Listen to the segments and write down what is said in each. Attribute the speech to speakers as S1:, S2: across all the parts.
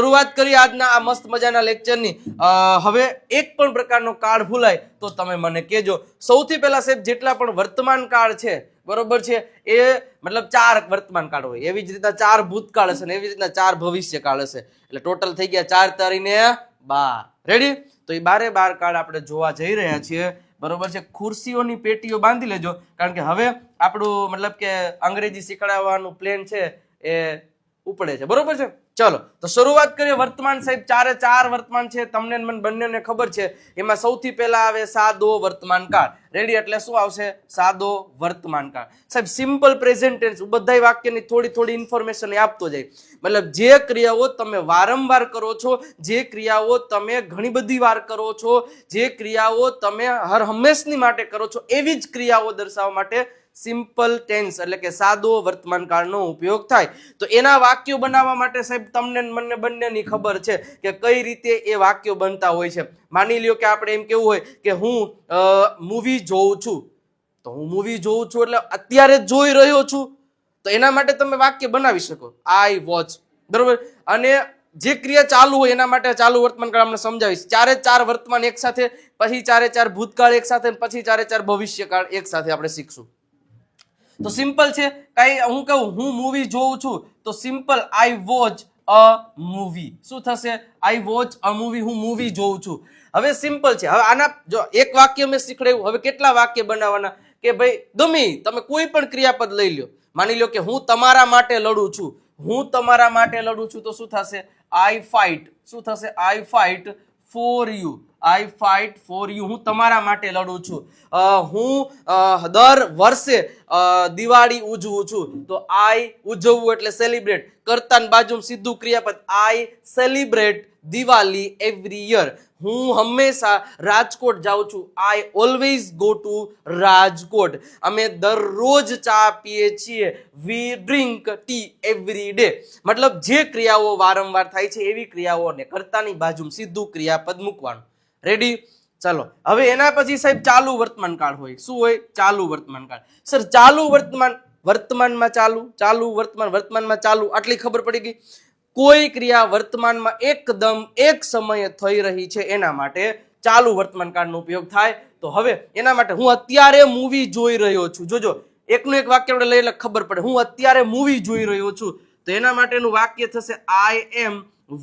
S1: શરૂઆત કરી આજના આ મસ્ત મજાના લેક્ચરની. હવે એક પણ પ્રકારનો કાળ ભૂલાય તો તમે મને કહેજો. સૌથી પહેલા સાહેબ જેટલા પણ વર્તમાન કાળ છે બરોબર છે એ મતલબ 4 વર્તમાન કાળ હોય, એવી જ રીતના 4 ભૂતકાળ હશે ને એવી રીતના 4 ભવિષ્ય કાળ હશે, એટલે ટોટલ થઈ ગયા 4 તારીને 12. રેડી? તો એ 12 કાળ આપણે જોવા જઈ રહ્યા છીએ બરોબર છે. ખુરશીઓની પેટીઓ બાંધી લેજો કારણ કે હવે આપણું મતલબ કે અંગ્રેજી શીખવાડવાનું પ્લાન છે એ ઉપડે છે બરોબર છે. ચલો તો શરૂઆત કરીએ. વર્તમાન સાહેબ 4 વર્તમાન છે, તમને મને બંનેને ખબર છે. એમાં સૌથી પહેલા આવે સાદો વર્તમાન કાળ. રેડી? એટલે શું આવશે? સાદો વર્તમાન કાળ. સાહેબ સિમ્પલ પ્રેઝન્ટ ટેન્સ, બધાય વાક્યની થોડી ઇન્ફોર્મેશન આપતો જાય. મતલબ જે ક્રિયાઓ તમે વારંવાર કરો છો, જે ક્રિયાઓ તમે ઘણી બધી વાર કરો છો, જે ક્રિયાઓ તમે હર હંમેશની માટે કરો છો, એવી જ ક્રિયાઓ દર્શાવવા માટે સિમ્પલ ટેન્સ એટલે કે સાદો વર્તમાન કાળનો ઉપયોગ થાય. તો એના વાક્યો બનાવવા માટે સાહેબ તમને મને બંનેની ખબર છે કે કઈ રીતે એ વાક્યો બનતા હોય છે. માની લ્યો કે આપણે એમ કેવું હોય કે હું મૂવી જોઉં છું, તો હું મૂવી જોઉં છું એટલે અત્યારે જ જોઈ રહ્યો છું, તો એના માટે તમે વાક્ય બનાવી શકો આઈ વોચ બરોબર. અને જે ક્રિયા ચાલુ હોય એના માટે ચાલુ વર્તમાન કાળ આપણે સમજાવીશ. 4 વર્તમાન એક સાથે, પછી 4 ભૂતકાળ એક સાથે, પછી 4 ભવિષ્યકાળ એક સાથે આપણે શીખશું. તો સિમ્પલ છે. કઈ હું કહું હું મૂવી જોઉં છું તો simple I watch a movie. શું થશે? આઈ વોચ અ મૂવી. હું મૂવી જોઉં છું. હવે સિમ્પલ છે. હવે આના જો એક વાક્ય મેં શીખડાવ્યું, હવે કેટલા વાક્ય બનાવવાના કે ભાઈ ગમે તમે કોઈ પણ ક્રિયાપદ લઈ લો. માની લો કે હું તમારા માટે લડું છું, હું તમારા માટે લડું છું તો શું થશે? I fight. શું થશે? I fight for you. I fight for you. હું તમારા માટે લડું છું. હું દર વર્ષે દિવાળી ઉજવું છું તો આઈ ઉજવવું એટલે સેલિબ્રેટ. કરતા બાજુ સીધું ક્રિયાપદ આઈ સેલિબ્રેટ દિવાળી એવરી યર. હું હંમેશા રાજકોટ જાઉં છું. I always go to Rajkot. અમે દરરોજ ચા પીએ છીએ. વી ડ્રિંક ટી એવરી ડે. મતલબ જે ક્રિયાઓ વારંવાર થાય છે એવી ક્રિયાઓને કરતાની બાજુ સીધું ક્રિયાપદ મૂકવાનું. રેડી? ચલો હવે એના પછી સાહેબ ચાલુ વર્તમાન કાળ હોય. શું હોય? ચાલુ વર્તમાન કાળ. સર ચાલુ વર્તમાનમાં ચાલુ વર્તમાનમાં ચાલુ, આટલી ખબર પડી ગઈ. કોઈ ક્રિયા વર્તમાનમાં એકદમ એક સમયે થઈ રહી છે એના માટે ચાલુ વર્તમાન કાળનો ઉપયોગ થાય. તો હવે એના માટે હું અત્યારે મૂવી જોઈ રહ્યો છું. જોજો એકનું એક વાક્ય આપણે લઈ એટલે ખબર પડે. હું અત્યારે મૂવી જોઈ રહ્યો છું તો એના માટેનું વાક્ય થશે આઈ એમ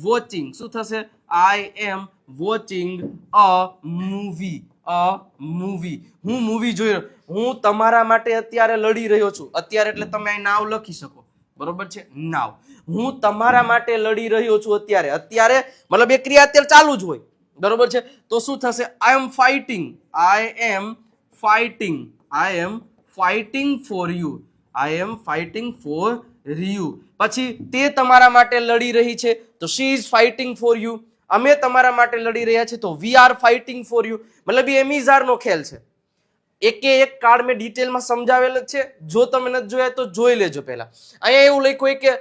S1: વોચિંગ. શું થશે? I am watching a movie. A movie. હું મૂવી જોઈ રહ્યો. હું તમારા માટે અત્યારે લડી રહ્યો છું. અત્યારે એટલે તમે અહીં નાવ લખી શકો બરોબર છે. નાવ. હું તમારા માટે લડી રહ્યો છું અત્યારે. અત્યારે મતલબ એ ક્રિયા અત્યારે ચાલુ જ હોય બરોબર છે. તો શું થશે? I am fighting. I am fighting. I am fighting for you. I am fighting for you. પછી તે તમારા માટે લડી રહી છે તો she is fighting for you. અમે તમારા માટે લડી રહ્યા છીએ તો we are fighting for you. મતલબ એ એમિઝારનો ખેલ છે. એકે એક કાર્ડ મેં ડિટેલમાં સમજાવેલ જ છે. જો તમે નથી જોયા તો જોઈ લેજો. પહેલા અહીંયા એવું લખ્યું હોય કે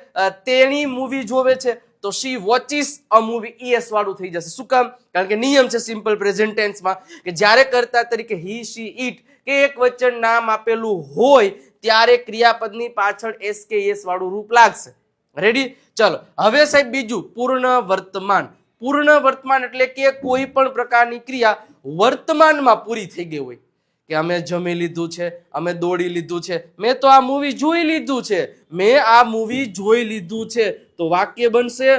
S1: તેણી મૂવી જોવે છે તો શી વોચિસ અ મૂવી. ઈએસ વાળું થઈ જશે. શું કામ? કારણ કે નિયમ છે સિમ્પલ પ્રેઝન્ટ ટેન્સમાં કે જ્યારે કર્તા તરીકે હી શી ઈટ કે એક વચન નામ આપેલું હોય ત્યારે ક્રિયાપદની પાછળ એસ કે એસ વાળું રૂપ લાગશે. રેડી? ચલો હવે સાહેબ બીજું પૂર્ણ વર્તમાન. પૂર્ણ વર્તમાન એટલે કે કોઈ પણ પ્રકારની ક્રિયા વર્તમાનમાં પૂરી થઈ ગઈ હોય કે અમે જમી લીધું છે, અમે દોડી લીધું છે, મેં તો આ મૂવી જોઈ લીધું છે, મેં આ મૂવી જોઈ લીધું છે. તો વાક્ય બનશે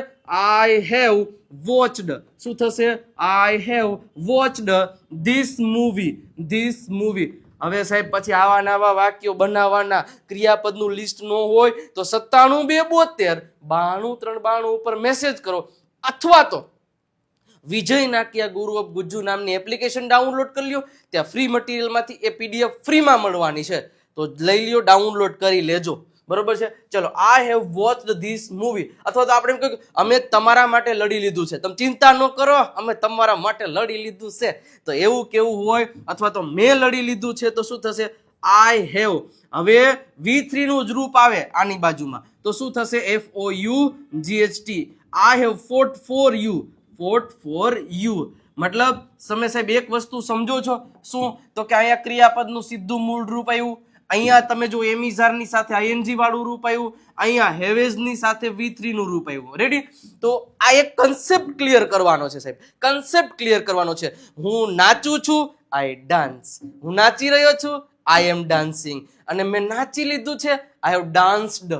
S1: આઈ હેવ વોચડ. શું થશે? I have watched this movie. This movie. હવે સાહેબ પછી આવા નવા વાક્યો બનાવવાના. ક્રિયાપદનું લિસ્ટ ન હોય તો 97 2 72 92 392 ઉપર મેસેજ કરો અથવા તો વિજય નાકિયા ગુરુ ઓફ ગુજ્જુ નામની એપ્લિકેશન ડાઉનલોડ કરી લ્યો. ત્યાં ફ્રી મટીરિયલમાંથી એ પીડીએફ ફ્રીમાં મળવાની છે તો લઈ લ્યો, ડાઉનલોડ કરી લેજો બરોબર છે. ચલો I have watched this movie. અથવા તો આપણે એમ કહ્યું અમે તમારા માટે લડી લીધું છે. તમે ચિંતા ન કરો, અમે તમારા માટે લડી લીધું છે. તો એવું કેવું હોય અથવા તો મેં લડી લીધું છે તો શું થશે? I have. હવે V3 નું જ રૂપ આવે આની બાજુમાં તો શું થશે? FOUGHT. I have fought for you. Fought for you. મતલબ તમે સાહેબ એક વસ્તુ સમજો છો શું? તો કે અહીંયા ક્રિયાપદનું સીધું મૂળ રૂપ આવ્યું અહીંયા તમે જો એમિઝારની સાથે આઈએનજી વાળું રૂપ આવ્યું, અહીંયા હેવેઝની સાથે V3 નું રૂપ આવ્યું. રેડી? તો આ એક કન્સેપ્ટ ક્લિયર કરવાનો છે સાહેબ, કન્સેપ્ટ ક્લિયર કરવાનો છે. હું નાચું છું, આઈ ડાન્સ. હું નાચી રહ્યો છું, આઈ એમ ડાન્સિંગ. અને મેં નાચી લીધું છે, આઈ હેવ ડાન્સ્ડ.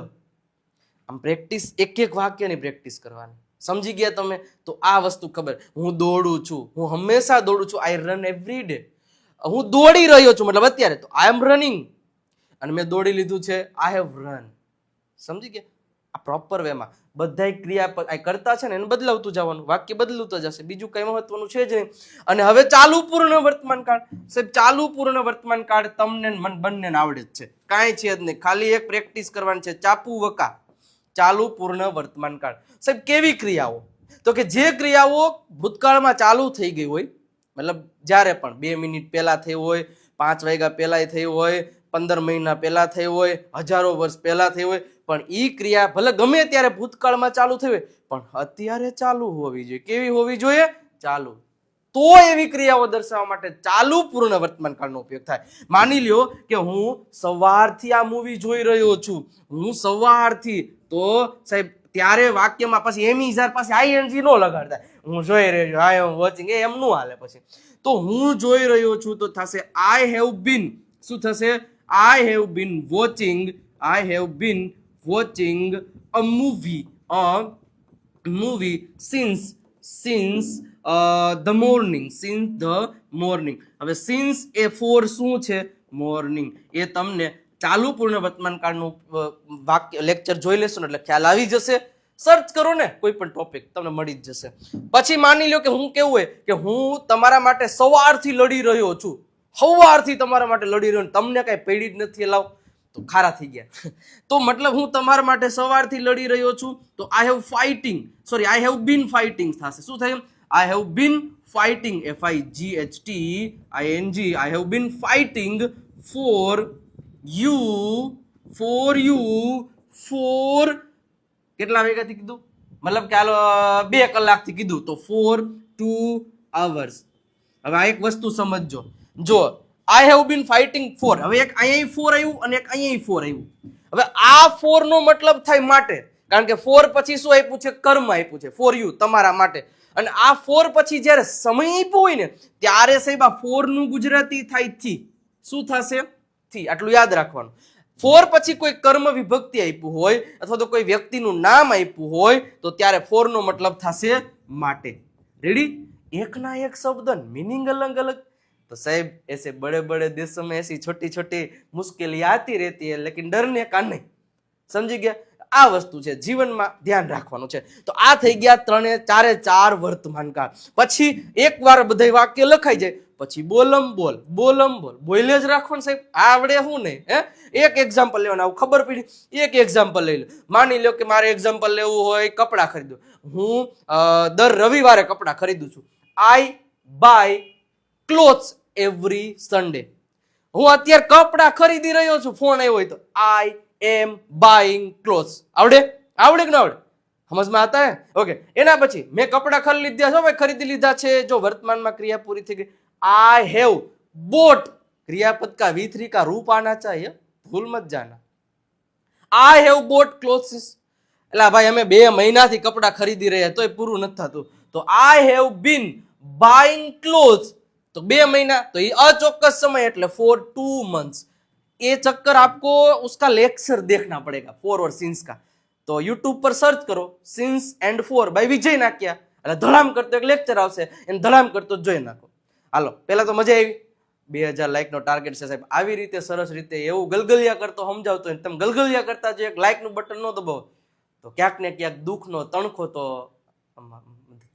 S1: આમ પ્રેક્ટિસ, એક એક વાક્યની પ્રેક્ટિસ કરવાની. સમજી ગયા તમે? તો આ વસ્તુ ખબર. હું દોડું છું, હું હંમેશા દોડું છું, આઈ રન એવરી ડે. હું દોડી રહ્યો છું મતલબ અત્યારે તો આઈ એમ રનિંગ. અને મેં દોડી લીધું છે, આઈ હેવ રન. સમજી ગયા? આ પ્રોપર વેમાં બધાય ક્રિયા કરતા છે ને એને બદલાવતું જવાનું, વાક્ય બદલતું જશે, બીજું કઈ મહત્વનું છે જ નહીં. અને હવે ચાલુ પૂર્ણ વર્તમાન કાળ. સાહેબ ચાલુ પૂર્ણ વર્તમાન કાળ તમને બંને આવડે જ છે, કાંઈ છે જ નહીં, ખાલી એક પ્રેક્ટિસ કરવાની છે. ચાપુ વકા, ચાલુ પૂર્ણ વર્તમાન કાળ. સાહેબ કેવી ક્રિયાઓ? તો કે જે ક્રિયાઓ ભૂતકાળમાં ચાલુ થઈ ગઈ હોય, મતલબ જ્યારે પણ 2 મિનિટ પહેલા થઈ હોય, 5 વાગ્યા પહેલા થઈ હોય, 15 મહિના પહેલા થઈ હોય, હજારો વર્ષ પહેલા થઈ હોય, પણ ઈ ક્રિયા ભલે ગમે ત્યારે ભૂતકાળમાં ચાલુ થઈ હોય પણ અત્યારે ચાલુ હોવી જોઈએ. કેવી હોવી જોઈએ? ચાલુ. તો એવી ક્રિયાઓ દર્શાવવા માટે ચાલુ પૂર્ણ વર્તમાન કાળનો ઉપયોગ થાય. માની લ્યો કે હું સવારથી આ મૂવી જોઈ રહ્યો છું, હું સવારથી, તો સાહેબ ત્યારે વાક્યમાં પછી એમિઝાર પાસે આઈએનજી નો લગાડતા, હું જોઈ રહ્યો છું, આઈ એમ વોચિંગ, એમ નું હાલે. પછી તો હું જોઈ રહ્યો છું તો થશે આઈ હેવ બીન. શું થશે? આઈ have bin watching, I have bin watching a movie since the morning. Since the morning. હવે સિન્સ એ ફોર શું છે? મોર્નિંગ. એ તમને ચાલુ પૂર્ણ વર્તમાન કાળનું વાક્ય લેક્ચર જોઈ લેશો ને એટલે ખ્યાલ આવી જશે. સર્ચ કરો ને કોઈ પણ ટોપિક તમને મળી જ જશે. પછી માની લો કે હું કેવું હોય કે હું તમારા માટે સવારથી લડી રહ્યો છું, સવારથી તમારા માટે લડી રહ્યો, તમને કઈ પડી જ નથી, લાવ તો ખારા થઈ ગયા. તો મતલબ હું તમારા માટે સવારથી લડી રહ્યો છું, તો I have fighting, sorry I have been fighting થશે. શું થાય? I have been fighting, FIGHTING, I have been fighting for you, for કેટલા વાગ્યાથી કીધું? મતલબ કે હાલો 2 કલાકથી કીધું, તો ફોર 2 hours. હવે આ એક વસ્તુ સમજજો. જો I have been fighting for, હવે એક અહીંયા 4 આવ્યું અને એક અહીંયા 4 આવ્યું. હવે આ 4 નો મતલબ થાય માટે, કારણ કે 4 પછી શું આપ્યું છે? કર્મ આપ્યું છે, ફોર યુ, તમારા માટે. અને આ 4 પછી જ્યારે સમય આપ્યો હોય ને ત્યારે સાહેબ આ 4 નું ગુજરાતી થાય થી. શું થશે? થી. આટલું યાદ રાખવાનું. 4 પછી કોઈ કર્મ વિભક્તિ આપ્યું હોય અથવા તો કોઈ વ્યક્તિનું નામ આપ્યું હોય તો ત્યારે 4 નો મતલબ થશે માટે. રેડી? एक ना एक शब्द मीनिंग अलग अलग. तो साहब ऐसे बड़े बड़े देशों में ऐसी छोटी छोटी मुश्किलें आती रहती है, लेकिन डरने का नहीं. समझी गया? આ વસ્તુ છે, જીવનમાં ધ્યાન રાખવાનું છે. તો આ થઈ ગયા 4 વર્તમાન કાળ. પછી એકવાર બધા વાક્ય લખાઈ જાય પછી બોલમ બોલ બોલે જ રાખવાનું સાહેબ. આવડે શું નહીં? એક એક્ઝામ્પલ લેવાનું, આવું ખબર પડી, એક એક્ઝામ્પલ લઈ લો. માની લો કે મારે એક્ઝામ્પલ લેવું હોય કપડાં ખરીદો. હું દર રવિવારે કપડાં ખરીદું છું. આઈ બાય ક્લોથ્સ એવરી સન્ડે. હું અત્યારે કપડાં ખરીદી રહ્યો છું, ફોન આવ્યો હોય તો આઈ એમ બાઇંગ ક્લોથ્સ. આવડે કે ના આવડે? સમજમાં આતા હે? ઓકે. એના પછી મેં કપડાં ખરીદી લીધા છે. જો વર્તમાનમાં ક્રિયા પૂરી થઈ ગઈ. आई हैव बोट, क्रियापद का V3 का रूप आना चाहिए, भूल मत जाना. I have boat clothes. એટલે ભાઈ અમે 2 મહિનાથી કપડા ખરીદી રહ્યા તો એ પૂરું નથી થતું. તો I have been buying clothes, तो 2 महीना, तो ये अचौक्कस समय એટલે for 2 months. ये चक्कर आपको उसका लेक्चर देखना पड़ेगा, फॉर और सिंस का. तो यूट्यूब पर सर्च करो सिंस एंड फॉर बाय विजय नाक्या, એટલે ધડામ કરતો એક લેક્ચર આવશે, એને ધડામ કરતો જોઈ નાખો. હાલો, પહેલા તો મજા આવી. 2000 લાઈક નો ટાર્ગેટ છે સાહેબ. આવી રીતે સરસ રીતે એવું ગલગલિયા કરતો સમજાવતો, તમે ગલગલિયા કરતા જો એક લાઈક નું બટન નો દબાવો તો ક્યાંક ને ક્યાંક દુઃખનો તણખો તો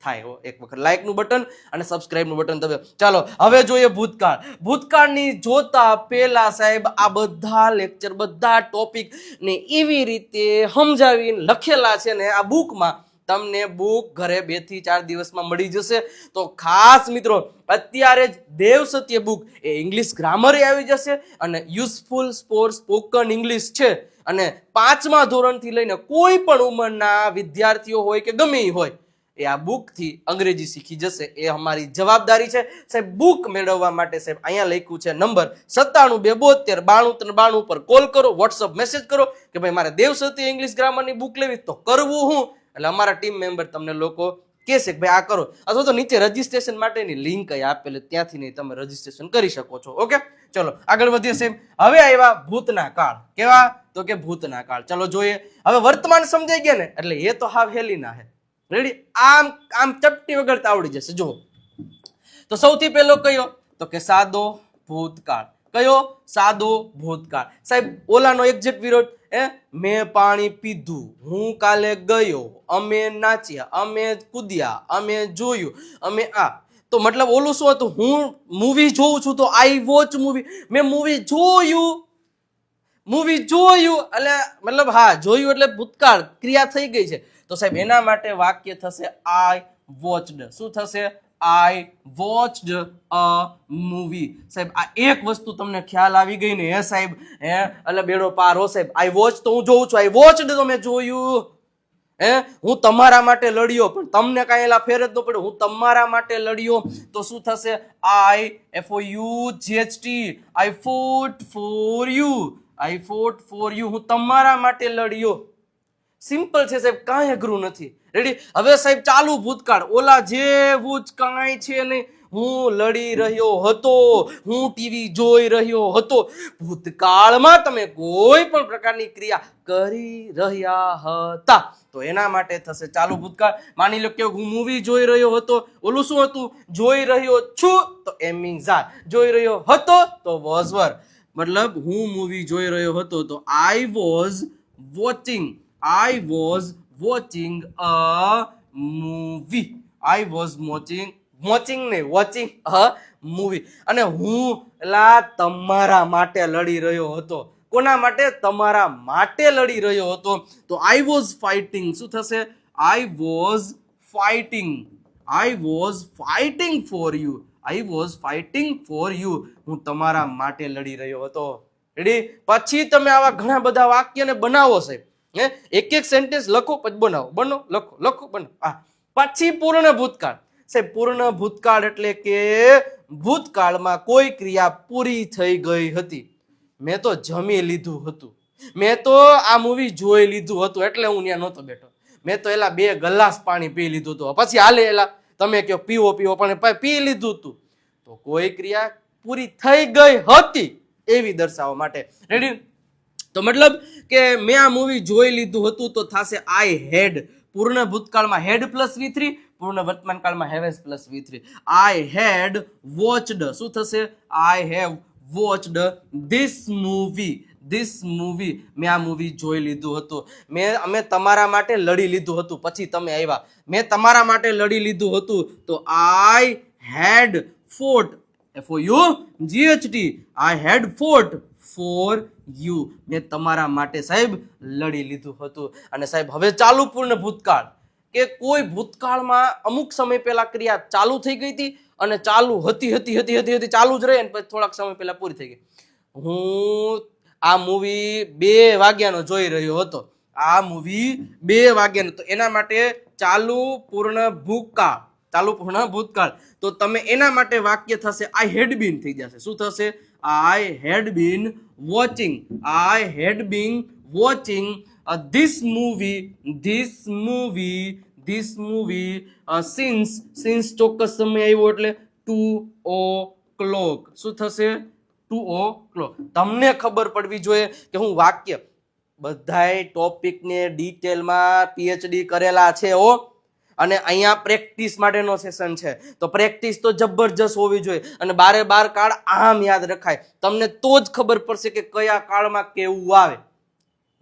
S1: થાય. એક વખત લાઈક નું બટન અને સબસ્ક્રાઇબ નું બટન દબાવો. ચાલો હવે જોઈએ ભૂતકાળ. ભૂતકાળની જોતા પહેલા સાહેબ આ બધા લેક્ચર, બધા ટોપિક ને એવી રીતે સમજાવીને લખેલા છે ને આ બુકમાં. તમને બુક ઘરે 2 થી 4 દિવસમાં મળી જશે. તો ખાસ મિત્રો અત્યારે જ દેવ સત્ય બુક એ ઇંગ્લિશ ગ્રામર આવી જશે અને યુઝફુલ ફોર સ્પોકન ઇંગ્લિશ છે. અને 5મા ધોરણથી લઈને કોઈ પણ ઉંમરના વિદ્યાર્થીઓ હોય કે ગમે હોય એ આ બુકથી અંગ્રેજી શીખી જશે. એ અમારી જવાબદારી છે સાહેબ. બુક મેળવવા માટે સાહેબ અહીંયા લખ્યું છે નંબર 97 272 92 પર કોલ કરો, વોટ્સઅપ મેસેજ કરો કે ભાઈ મારે દેવસતી ઇંગ્લિશ ગ્રામરની બુક લેવી, તો કરવું હું, એટલે અમારા ટીમ મેમ્બર તમને લોકો કહેશે કે ભાઈ આ કરો, અથવા તો નીચે રજીસ્ટ્રેશન માટેની લિંક આપેલી, ત્યાંથી નહીં તમે રજીસ્ટ્રેશન કરી શકો છો. ઓકે, ચલો આગળ વધીએ સાહેબ. હવે આવ્યા ભૂતના કાળ. કેવા? તો કે ભૂતના કાળ. ચલો જોઈએ. હવે વર્તમાન સમજાઈ ગયા ને, એટલે એ તો હાવ હેલીના હે. રેડી? આમ આમ ચપટી વગર આવડી જશે. જુઓ તો સૌથી પહેલો કયો? તો કે સાદો ભૂતકાળ. કયો? સાદો ભૂતકાળ. સાહેબ ઓલાનો એક્ઝેક્ટ વિરોધ. મેં પાણી પીધું, હું કાલે ગયો, અમે નાચ્યા, અમે કૂદ્યા, અમે જોયું, અમે આ. તો મતલબ ઓલું શું હતું? હું મૂવી જોઉં છું તો આઈ વોચ મૂવી. મેં મૂવી જોયું, એટલે મતલબ હા જોયું એટલે ભૂતકાળ ક્રિયા થઈ ગઈ છે. તો સાહેબ એના માટે વાક્ય થશે આઈ વોચડ. શું થશે? આઈ વોચડ અ મૂવી. સાહેબ આ એક વસ્તુ તમને ખ્યાલ આવી ગઈ ને? હે સાહેબ, એટલે બેડો પાર હો સાહેબ. આઈ વોચ તો હું જોઉં છું, આઈ વોચડ તો મેં જોયું. હું તમારા માટે લડ્યો, પણ તમને કાંઈ એલા ફેર જ ન પડ્યો. હું તમારા માટે લડ્યો તો શું થશે? I FOUGHT, I fought for you. I fought for you. હું તમારા માટે લડ્યો. સિમ્પલ છે સાહેબ, કાંઈ અઘરું નથી. રેડી? હવે સાહેબ ચાલુ ભૂતકાળ, ઓલા જેવું જ કાંઈ છે નહીં. હું લડી રહ્યો હતો, હું ટીવી જોઈ રહ્યો હતો. ભૂતકાળમાં તમે કોઈ પણ પ્રકારની ક્રિયા કરી રહ્યા હતા તો એના માટે થશે ચાલુ ભૂતકાળ. માની લો કે હું મૂવી જોઈ રહ્યો હતો, ઓલું શું હતું? જોઈ રહ્યો છું તો એમિઝા. જોઈ રહ્યો હતો તો વોઝ વર. મતલબ હું મૂવી જોઈ રહ્યો હતો તો I was watching. I was watching a movie. I was watching a movie. અને હું એલા તમારા માટે લડી રહ્યો હતો. કોના માટે? તમારા માટે લડી રહ્યો હતો. તો I was fighting. શું થશે? I was fighting. I was fighting for you. I was fighting for you. હું તમારા માટે લડી રહ્યો હતો. રેડી? પછી તમે આવા ઘણા બધા વાક્યને બનાવો સાહેબ. એક એક સેન્ટેન્સ લખો પછી બનાવો. લખો બનો. પછી પૂર્ણ ભૂતકાળ. સાહેબ પૂર્ણ ભૂતકાળ એટલે કે ભૂતકાળમાં કોઈ ક્રિયા પૂરી થઈ ગઈ હતી. મેં તો જમી લીધું હતું, મેં તો આ મૂવી જોઈ લીધું હતું, એટલે હું ત્યાં નહોતો બેઠો. મેં તો એલા 2 ગ્લાસ પાણી પી લીધું હતું. પછી હાલે એલા તમે કહો પીવો પણ પી લીધું હતું. તો કોઈ ક્રિયા પૂરી થઈ ગઈ હતી એવી દર્શાવવા માટે. રેડી? તો મતલબ કે મેં આ મૂવી જોઈ લીધું હતું તો થશે આઈ હેડ. પૂર્ણ ભૂતકાળમાં હેડ પ્લસ V3, પૂર્ણ વર્તમાન કાળમાં હેવેઝ પ્લસ V3. આઈ હેડ વોચડ. શું થશે? I have watched this movie. મેં આ મૂવી જોઈ લીધું હતું. અમે તમારા માટે લડી લીધું હતું. પછી તમે આવ્યા, મેં તમારા માટે લડી લીધું હતું તો I had fought. FOUGHT. I had fought for you. મેં તમારા માટે સાહેબ લડી લીધું હતું. અને સાહેબ હવે ચાલુ પૂર્ણ ભૂતકાળ કે કોઈ ભૂતકાળમાં અમુક સમય પહેલા ક્રિયા ચાલુ થઈ ગઈ હતી અને ચાલુ હતી ચાલુ જ રહી અને પછી થોડાક સમય પહેલા પૂરી થઈ ગઈ. હું આ મૂવી 2 વાગ્યાનો જોઈ રહ્યો હતો. આ મૂવી 2 વાગ્યાનો. તો એના માટે ચાલુ પૂર્ણ ભૂતકાળ. તો તમે એના માટે વાક્ય થશે આઈ હેડ બીન થઈ જશે. શું થશે? I had been watching this movie since ચોક્કસ સમય આવ્યો એટલે 2 o'clock. શું થશે? 2 o'clock. તમને ખબર પડવી જોઈએ કે હું વાક્ય બધાય ટોપિકને ડિટેલમાં PhD કરેલા છે હો. અને અહીંયા પ્રેક્ટિસ માટેનો સેશન છે તો પ્રેક્ટિસ તો જબરજસ્ત હોવી જોઈએ. અને 12 કાળ આમ યાદ રખાય તમને તો જ ખબર પડશે કે કયા કાળમાં કેવું આવે.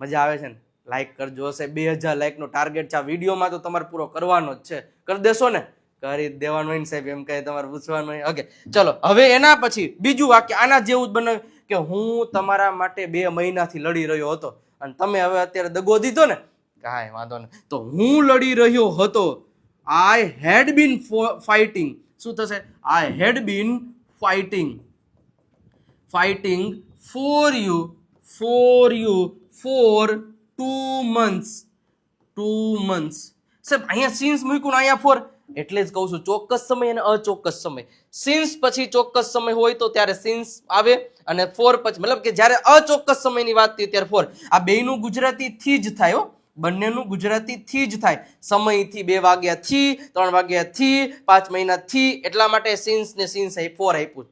S1: મજા આવે છે ને? લાઈક કરજો. હશે 2000 લાઈકનો ટાર્ગેટ છે આ વિડીયોમાં, તો તમારે પૂરો કરવાનો જ છે. કરી દેશો ને? કરી દેવાનો હોય ને સાહેબ, એમ કઈ તમારે પૂછવાનું હોય. ઓકે ચલો હવે એના પછી બીજું વાક્ય આના જેવું જ બનાવ્યું કે હું તમારા માટે 2 મહિનાથી લડી રહ્યો હતો અને તમે હવે અત્યારે દગો દીધો ને, કાંઈ વાંધો નહીં. તો હું લડી રહ્યો હતો. I had been fighting. શું થશે? I had been fighting for you for 2 months. સાહેબ અહીંયા સિન્સ મૂક્યું ને અહીંયા ફોર, એટલે જ કહું છું ચોક્કસ સમય અને અચોક્કસ સમય. સિન્સ પછી ચોક્કસ સમય હોય તો ત્યારે સિન્સ આવે, અને ફોર પછી મતલબ કે જ્યારે અચોક્કસ સમયની વાત થઈ ત્યારે ફોર. આ બેયનું ગુજરાતી થી જ થાય હો, બંનેનું ગુજરાતી થી જ થાય. સમયથી 2 વાગ્યાથી, 3 વાગ્યાથી, 5 મહિનાથી, એટલા માટે સિન્સ ને સિન્સ ફોર આપ્યું.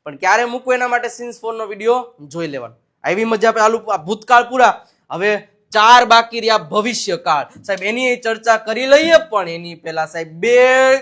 S1: પણ ક્યારે મૂકવું એના માટે સિન્સ ફોર નો વિડીયો જોઈ લેવાનો. આવી મજા આપણે આલુ ભૂતકાળ પૂરા, હવે 4 બાકી રહ્યા ભવિષ્યકાળ. સાહેબ એની ચર્ચા કરી લઈએ, પણ એની પહેલા સાહેબ 2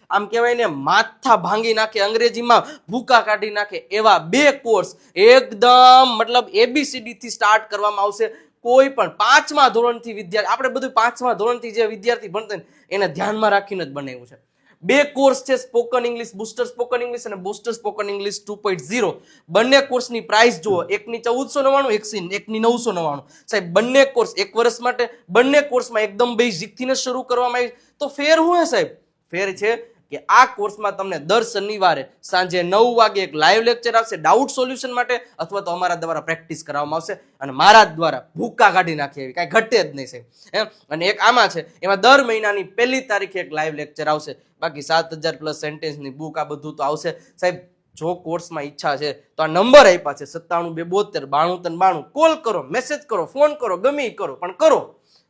S1: આમ કહેવાય ને માથા ભાંગી નાખે, અંગ્રેજીમાં ભૂકા કાઢી નાખે એવા 2 કોર્સ એકદમ મતલબ ABCD થી સ્ટાર્ટ કરવામાં આવશે. કોઈ પણ 5મા ધોરણથી વિદ્યાર્થી, આપણે બધું 5મા ધોરણથી જે વિદ્યાર્થી ભણતા એને ધ્યાનમાં રાખીને જ બનાવ્યું છે. 2 કોર્સ છે, spoken English, booster spoken English અને બુસ્ટર સ્પોકન ઇંગ્લિશ 2.0. બંને કોર્સની પ્રાઇસ જુઓ, એકની 1499, એકની 999. સાહેબ બંને કોર્સ 1 વર્ષ માટે, બંને કોર્સમાં એકદમ બેઝિક થી શરૂ કરવામાં આવી. તો ફેર શું છે સાહેબ? ફેર છે કે આ કોર્સમાં તમને દર શનિવારે સાંજે 9 વાગે એક લાઈવ લેક્ચર આવશે ડાઉટ સોલ્યુશન માટે, અથવા તો અમારા દ્વારા પ્રેક્ટિસ કરવામાં આવશે, અને મારા દ્વારા ભૂકા કાઢી નાખી એવી કાંઈ ઘટે જ નહીં સાહેબ. અને એક આમાં છે, એમાં દર મહિનાની 1લી તારીખે એક લાઈવ લેક્ચર આવશે. બાકી 7000 પ્લસ સેન્ટેન્સની બુક, આ બધું તો આવશે સાહેબ. જો કોર્સમાં ઈચ્છા છે તો આ નંબર આપ્યા છે 97 272 93 92. કોલ કરો, મેસેજ કરો, ફોન કરો, ગમે કરો, પણ કરો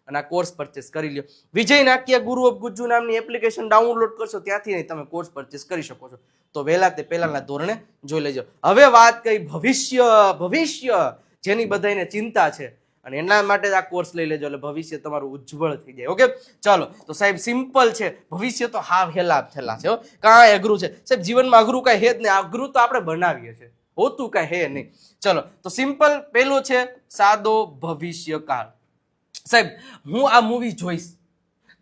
S1: અને આ કોર્સ પરચેસ કરી લ્યો. વિજય નાકિયા ગુરુ ઓફ ગુજ્જુ નામની એપ્લિકેશન ડાઉનલોડ કરશો, ત્યાંથી તમે કોર્સ પરચેસ કરી શકો છો. તો વહેલા તે પહેલાના ધોરણે જોઈ લેજો. હવે વાત કઈ ભવિષ્ય જેની બધાને ચિંતા છે, અને એના માટે આ કોર્સ લઈ લેજો, એટલે ભવિષ્ય તમારું ઉજ્જવળ થઈ જાય. ઓકે ચાલો, તો સાહેબ સિમ્પલ છે ભવિષ્ય, તો હાવ હેલા થેલા છે, કાંઈ અઘરું છે સાહેબ જીવનમાં? અઘરું કાંઈ હે જ નહીં, અઘરું તો આપણે બનાવીએ છીએ, હોતું કાંઈ હે નહીં. ચલો તો સિમ્પલ પેલું છે સાદો ભવિષ્યકાળ. સાહેબ હું આ મૂવી જોઈશ,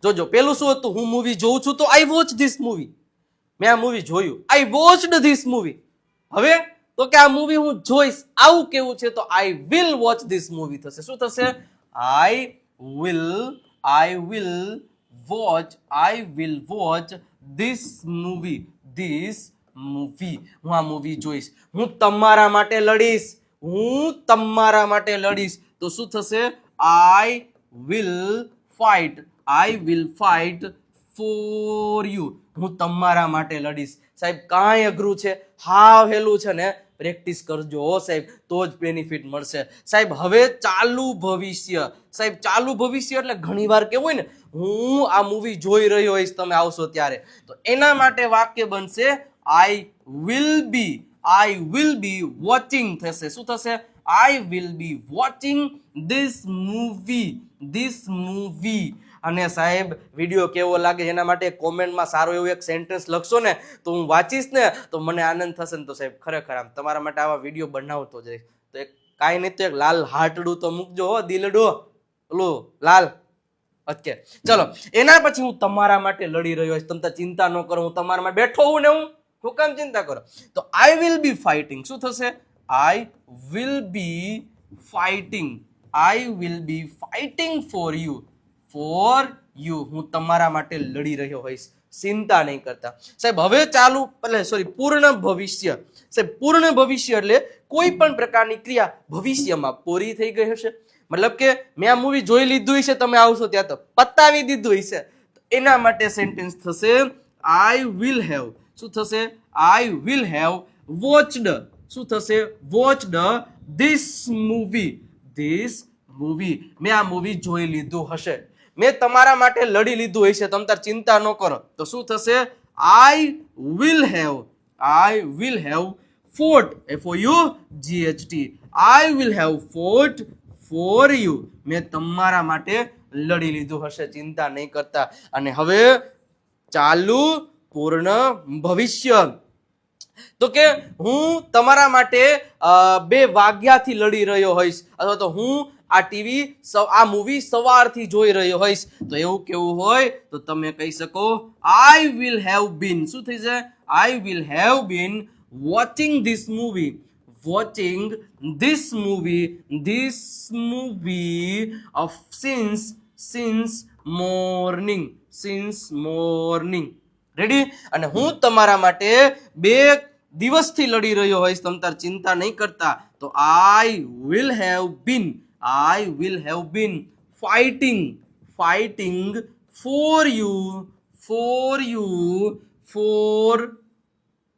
S1: જોજો પેલું શું હતું, હું મૂવી જોઉં છું તો આઈ વોચ ધીસ મૂવી, મેં આ મૂવી જોયું, આઈ વોચડ ધીસ મૂવી. હવે તો કે આ મૂવી હું જોઈશ, આવું કેવું છે તો I will watch this movie થશે. શું થશે? I will watch this movie. હું આ મૂવી જોઈશ, હું તમારા માટે લડીશ, તો શું થશે? I will fight for you. હું તમારા માટે લડીશ. સાહેબ કાંઈ અઘરું છે? હાવ હેલું છે ને? પ્રેક્ટિસ કરજો સાહેબ, તો જ બેનિફિટ મળશે. સાહેબ હવે ચાલુ ભવિષ્ય. સાહેબ ચાલુ ભવિષ્ય એટલે ઘણીવાર કેવું હોય ને, હું આ મૂવી જોઈ રહ્યો હોઈશ તમે આવશો ત્યારે, તો એના માટે વાક્ય બનશે I will be watching થશે. શું થશે? I will be watching this movie. અને સાહેબ વિડીયો કેવો લાગે એના માટે કોમેન્ટમાં સારું એવું એક સેન્ટેન્સ લખશો ને, તો હું વાંચીશ ને તો મને આનંદ થશે ને. તો સાહેબ ખરેખર આમ તમારા માટે આવા વિડીયો બનાવતો જ રહીશ. તો એક કાંઈ નહીં તો એક લાલ હાટડું તો મૂકજો હો, દિલડો ઓલું લાલ. ઓકે ચલો, એના પછી હું તમારા માટે લડી રહ્યો છું, તમે ચિંતા ન કરો, હું તમારા માટે બેઠો હું ને, હું કામ ચિંતા કરો? તો I will be fighting. શું થશે? I will be fighting for you. હું તમારા માટે લડી રહ્યો હોઈશ, ચિંતા નહીં કરતા. સાહેબ હવે ચાલુ પૂર્ણ ભવિષ્ય. સાહેબ પૂર્ણ ભવિષ્ય એટલે કોઈ પણ પ્રકારની ક્રિયા ભવિષ્યમાં પૂરી થઈ ગઈ હશે, મતલબ કે મેં આ મૂવી જોઈ લીધું હશે, તમે આવશો ત્યાં તો પતાવી દીધું હશે, એના માટે સેન્ટેન્સ થશે I will have. શું થશે? I will have watched. શું થશે? watched this movie. મેં આ મૂવી જોઈ લીધું હશે, મેં તમારા માટે લડી લીધું હશે, તમે તાર ચિંતા ન કરો. તો શું થશે? I will have fought. FOUGHT. I will have fought for you. મેં તમારા માટે લડી લીધું હશે, ચિંતા નહીં કરતા. અને હવે ચાલુ પૂર્ણ ભવિષ્ય, તો કે હું તમારા માટે 2 વાગ્યાથી લડી રહ્યો હોઈશ, અથવા તો હું આ મૂવી સવારથી જોઈ રહ્યો હોઈશ. તો એવું કેવું હોય તો તમે કહી શકો I will have been. શું થઈ જાય? I will have been watching this movie since morning. Ready? અને હું તમારા માટે 2 દિવસથી લડી રહ્યો હોઈશ, તમે તાર ચિંતા નહીં કરતા. તો I will have been fighting for you for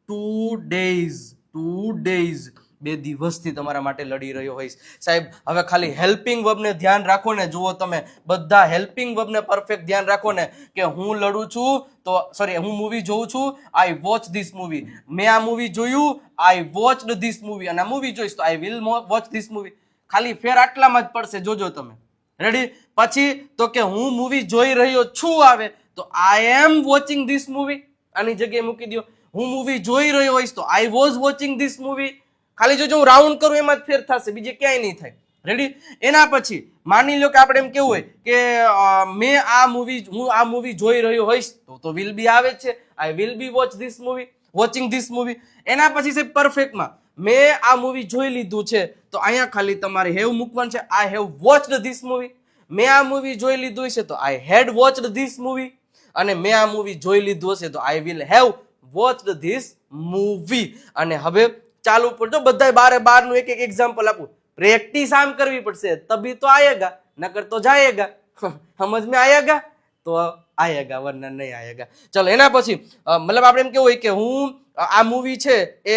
S1: 2 days 2 days 2 દિવસથી તમારા માટે લડી રહ્યો હોઈશ. સાહેબ હવે ખાલી હેલ્પિંગ વર્બને ધ્યાન રાખો ને, જુઓ તમે બધા હેલ્પિંગ વર્બને પરફેક્ટ ધ્યાન રાખો ને કે હું લડું છું તો સોરી હું મૂવી જોઉં છું, આઈ વોચ ધીસ મૂવી. મેં આ મૂવી જોયું, આઈ વોચડ ધીસ મૂવી. અને આ મૂવી જોઈશ તો I will watch this movie. ખાલી ફેર આટલામાં જ પડશે, જોજો તમે. રેડી? પછી તો કે હું મૂવી જોઈ રહ્યો છું આવે તો આઈ એમ વોચિંગ ધીસ મૂવી. આની જગ્યાએ મૂકી દો. હું મૂવી જોઈ રહ્યો હોઈશ તો I was watching this movie. ખાલી જો હું રાઉન્ડ કરું એમાં જ ફેર થશે, બીજે ક્યાંય નહીં થાય. રેડી? એના પછી માની લો કે આપણે એમ કેવું હોય કે હું આ મૂવી જોઈ રહ્યો હોઈશ તો વિલ બી આવે છે, I will be watching this movie. એના પછી છે પરફેક્ટમાં મેં આ મૂવી જોઈ લીધું છે તો અહીંયા ખાલી તમારે હેવ મૂકવાનું છે, I have watched this movie. મેં આ મૂવી જોઈ લીધું છે તો I head watched this movie. અને મેં આ મૂવી જોઈ લીધું હશે તો I will have watched this movie. અને હવે ચાલુ પડજો બધા 12 નું એક એક એક્ઝામ્પલ આપું. પ્રેક્ટિસ આમ કરવી પડશે તभी तो आएगा, नकर तो जाएगा. समझ में आएगा तो आएगा वरना नहीं आएगा. चलो એના પછી મતલબ આપણે એમ કેવું હોય કે હું આ મૂવી છે એ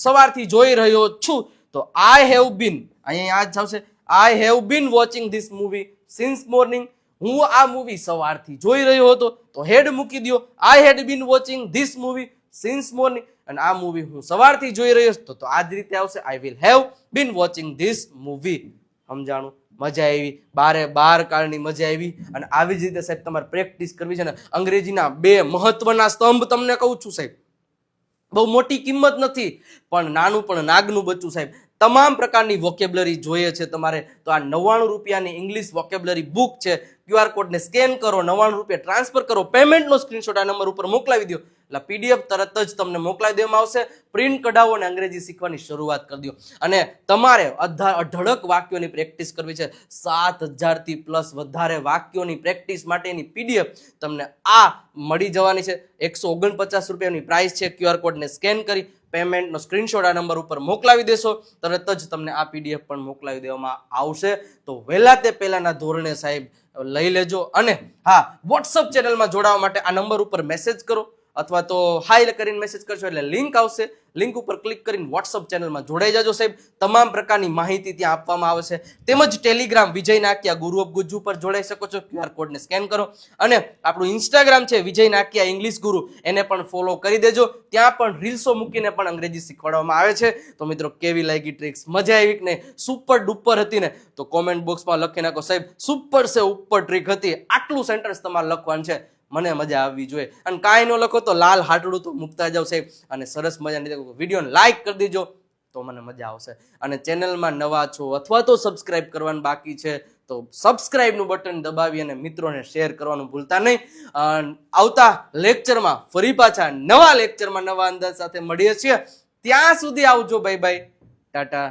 S1: સવારથી જોઈ રહ્યો છું તો આઈ હેવ બીન, અહીંયા યાદ આવશે, આઈ have bin watching this movie since morning. હું આ મૂવી સવારથી જોઈ રહ્યો હતો તો હેડ મૂકી દો, I had been watching this movie since morning. અને આ મૂવી હું સવારથી જોઈ રહ્યો હતો તો આ જ રીતે આવશે, I will have been watching this movie. સમજાણું? મજા આવી, 12 કાળની મજા આવી. અને આવી જ રીતે સાહેબ તમારે પ્રેક્ટિસ કરવી છે ને. અંગ્રેજીના 2 મહત્વના સ્તંભ તમને કહું છું સાહેબ, બહુ મોટી કિંમત નથી પણ નાનું પણ નાગનું બચ્ચું સાહેબ. તમામ પ્રકારની વોકેબ્લરી જોઈએ છે તમારે તો આ 99 રૂપિયાની ઇંગ્લિશ વોકેબ્લરી બુક છે. QR કોડને સ્કેન કરો, 99 રૂપિયા ટ્રાન્સફર કરો, પેમેન્ટનો સ્ક્રીનશોટ આ નંબર ઉપર મોકલાવી દો એટલે PDF તરત જ તમને મોકલાવી દેવામાં આવશે. પ્રિન્ટ કઢાવો અને અંગ્રેજી શીખવાની શરૂઆત કરી દો. અને તમારે અઢળક વાક્યોની પ્રેક્ટિસ કરવી છે. 7000 થી પ્લસ વધારે વાક્યોની પ્રેક્ટિસ માટેની PDF તમને આ મળી જવાની છે. 149 રૂપિયાની પ્રાઇસ છે. QR કોડને સ્કેન કરી પેમેન્ટનો સ્ક્રીનશોટ આ નંબર ઉપર મોકલાવી દેશો તરત જ તમને આ PDF પણ મોકલાવી દેવામાં આવશે. તો વહેલા તે પહેલાના ધોરણે સાહેબ લઈ લેજો. અને હા, WhatsApp ચેનલમાં જોડાવા માટે આ નંબર ઉપર મેસેજ કરો અથવા તો હાઈ કરીને મેસેજ કરશો એટલે લિંક આવશે. લિંક ઉપર ક્લિક કરીને WhatsApp ચેનલમાં જોડાઈ જાજો સાહેબ. તમામ પ્રકારની માહિતી ત્યાં આપવામાં આવે છે. તેમજ ટેલિગ્રામ વિજય નાકિયા ગુરુ ઓફ ગુજ્જુ પર જોડાઈ શકો છો. QR કોડને સ્કેન કરો. અને આપણું ઇન્સ્ટાગ્રામ છે વિજય નાકિયા ઇંગ્લિશ ગુરુ, એને પણ ફોલો કરી દેજો. ત્યાં પણ રીલ્સો મૂકીને પણ અંગ્રેજી શીખવાડવામાં આવે છે. તો મિત્રો કેવી લાગી ટ્રિક્સ? મજા આવી કે નહીં? સુપર ડુપર હતી ને? તો કોમેન્ટ બોક્સમાં લખી નાખો સાહેબ સુપર છે ઉપર ટ્રીક હતી. આટલું સેન્ટેન્સ તમારે લખવાનું છે. મને મજા આવવી જોઈએ. અને કાંઈ ન લખો તો લાલ હાટડું તો મૂકતા જાવ સાહેબ. અને સરસ મજાની વિડીયોને લાઈક કરી દેજો તો મને મજા આવશે. અને ચેનલમાં નવા છો અથવા તો સબસ્ક્રાઇબ કરવાનું બાકી છે તો સબસ્ક્રાઇબનું બટન દબાવી અને મિત્રોને શેર કરવાનું ભૂલતા નહીં. આવતા લેક્ચરમાં ફરી પાછા નવા લેક્ચરમાં નવા અંદાજ સાથે મળીએ છીએ. ત્યાં સુધી આવજો. Bye bye, Tata.